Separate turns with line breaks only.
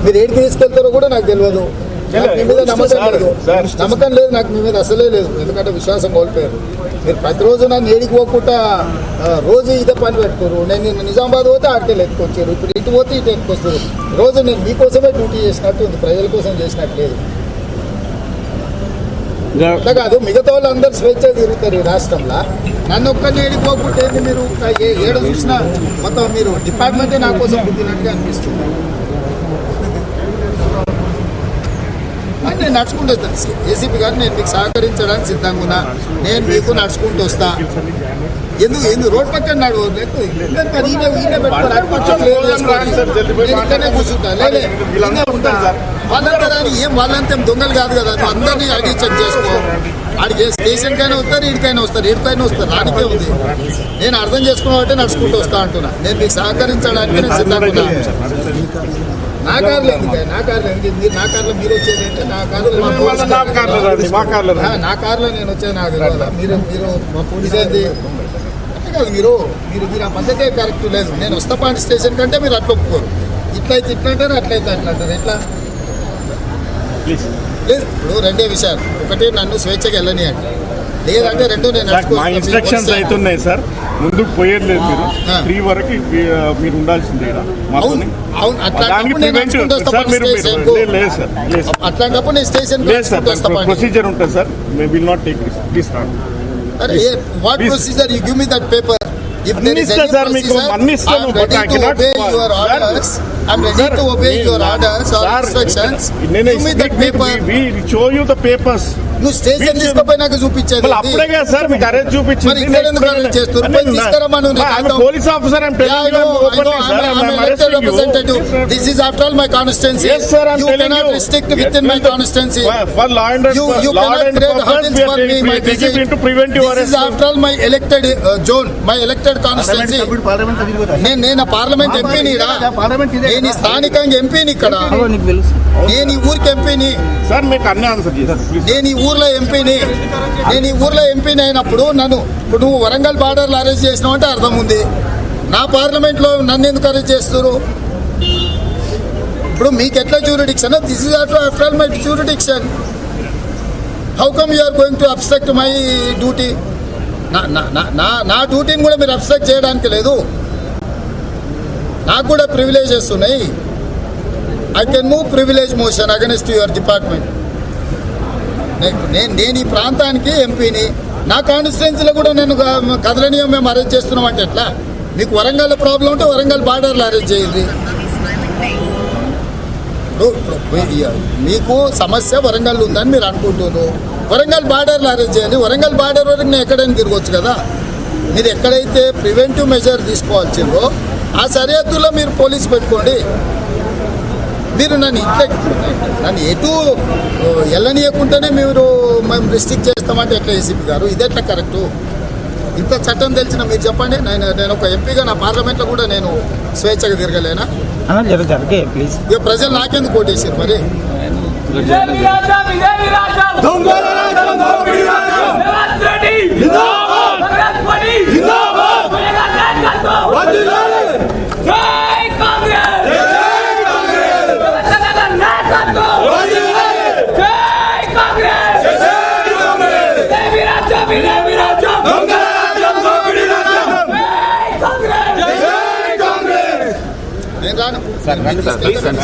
మీరు ఏడికి తీసుకెళ్తారో కూడా నాకు తెలియదు. మీ మీద నమ్మకం లేదు నాకు, మీ మీద అసలే లేదు. ఎందుకంటే విశ్వాసం కోల్పోయారు. మీరు ప్రతిరోజు నన్ను ఏడికి పోకుండా రోజు ఇదే పని పెట్టుకోరు. నేను నిజామాబాద్ పోతే ఆడికెళ్ళి ఎత్తుకొచ్చారు, ఇప్పుడు ఇటు పోతే ఇటు ఎత్తుకొస్తారు. రోజు నేను మీకోసమే డ్యూటీ చేసినట్టు ఉంది, ప్రజల కోసం చేసినట్టు లేదు. అట్లా కాదు, మిగతా వాళ్ళు అందరు స్వేచ్ఛ తిరుగుతారు ఈ రాష్ట్రంలో. నన్ను ఒక్కరిని ఏడిపోకుంటే మీరు ఏడు చూసినా మొత్తం మీరు డిపార్ట్మెంటే నా కోసం పుట్టినట్టుగా అనిపిస్తుంది. నేను నడుచుకుంటూ వస్తాను ఏసీపీ గారు, నేను మీకు సహకరించడానికి సిద్ధంగా ఉన్నా. నేను మీకు నడుచుకుంటూ వస్తా. ఎందుకు రోడ్ పక్కన నడువు ఇక్కడనే కూర్చుంటా. వాళ్ళంతా ఏం వాళ్ళంతా దొంగలు కాదు కదా, అందరినీ అడిగి చెక్ చేసుకో. ఆడికి స్టేషన్కైనా వస్తారు, ఇడికైనా వస్తారు, ఇడికైనా వస్తారు, రానికే ఉంది. నేను అర్థం చేసుకున్నట్టే నడుచుకుంటూ వస్తా అంటున్నా. నేను మీకు సహకరించడానికి నేను సిద్ధంగా ఉన్నా. నా కార్లో ఎందుకు, నా కార్లో ఎందుకు, నా కార్లో మీరు వచ్చేది అంటే నా కార్లో నేను వచ్చేది నాకు కదా. మీరు మా పోలీస్ అయితే కాదు, మీరు మీరు మీరు ఆ పద్ధతే కరెక్ట్ లేదు. నేను వస్తాపాంటి స్టేషన్ కంటే మీరు అట్లా ఒప్పుకోరు. ఇట్లయితే ఇట్లా అంటారు, అట్లయితే అట్లా అంటారు. ఎట్లా లేదు. ఇప్పుడు రెండే విషయాలు, ఒకటి నన్ను స్వేచ్ఛగా వెళ్ళనియండి, లేదంటే రెండు నేను
ఇన్స్ట్రక్షన్స్ అవుతున్నాయి సార్. ముందుకు పోయేది లేదు, మీరు 3 వరకు మీరు ఉండాల్సిందే.
అవును, అట్లాంటప్పుడు నేను స్టేషన్
ప్రొసీజర్ ఉంటుంది sir. May will not take risk. Please రాండి.
What procedure? You give me that paper. If there is any procedure, I'm ready to obey your orders. I'm ready to obey your orders or instructions. Give me that paper.
We show you the papers.
నువ్వు station తీసుకుపోయి నాకు చూపించేది
అప్పుడే కదా sir మీకు arrange చూపించింది. Police officer
this is after all my constituency. You cannot restrict with in my constituency. You cannot create hurdles for me. My decision to prevent you. This is after all my elected zone, my elected constituency. నేను parliament ఎంపీని రా, నేను స్థానికంగా ఎంపీని ఇక్కడ, నేను ఈ ఊరికి ఎంపీని
సార్. మీకు అన్ని ఆన్సర్ చేశారు.
నేను ఈ ఊర్లో ఎంపీని అయినప్పుడు ఇప్పుడు నువ్వు వరంగల్ బార్డర్లో అరెస్ట్ చేసినావు అంటే అర్థం ఉంది. నా పార్లమెంట్లో నన్ను ఎందుకు అరెస్ట్ చేస్తారు? ఇప్పుడు మీకు ఎట్లా jurisdiction? This is after all my jurisdiction. How come you are going to obstruct my duty? నా డ్యూటీని కూడా మీరు అబ్స్ట్రక్ట్ చేయడానికి లేదు. నాకు కూడా ప్రివిలేజెస్ ఉన్నాయి. I can move privilege motion against your department. నేను ఈ ప్రాంతానికి ఎంపీని, నా కాన్స్టిట్యుయెన్సీలో కూడా నేను కదలనీయం మేము అరెస్ట్ చేస్తున్నాం అంటే ఎట్లా? మీకు వరంగల్ ప్రాబ్లం ఉంటే వరంగల్ బార్డర్లో అరెస్ట్ చేయండి. మీకు సమస్య వరంగల్ ఉందని మీరు అనుకుంటున్నారు, వరంగల్ బార్డర్లో అరెస్ట్ చేయండి. వరంగల్ బార్డర్ వరకు నేను ఎక్కడైనా తిరగవచ్చు కదా. మీరు ఎక్కడైతే ప్రివెంటివ్ మెజర్ తీసుకోవాల్సిందో ఆ సరిహద్దులో మీరు పోలీసు పెట్టుకోండి. మీరు నన్ను ఎటు వెళ్ళనీయకుండానే మేము రిస్ట్రిక్ట్ చేస్తామంటే ఎట్లా ఏసీపీ గారు? ఇదెట్లా కరెక్టు? ఇంత చట్టం తెలిసిన మీరు చెప్పండి. నేను ఒక ఎంపీగా నా పార్లమెంట్లో కూడా నేను స్వేచ్ఛగా తిరగలేనా? ఇక ప్రజలు నాకెందుకు ఓటేసారు మరి? నేను రాను.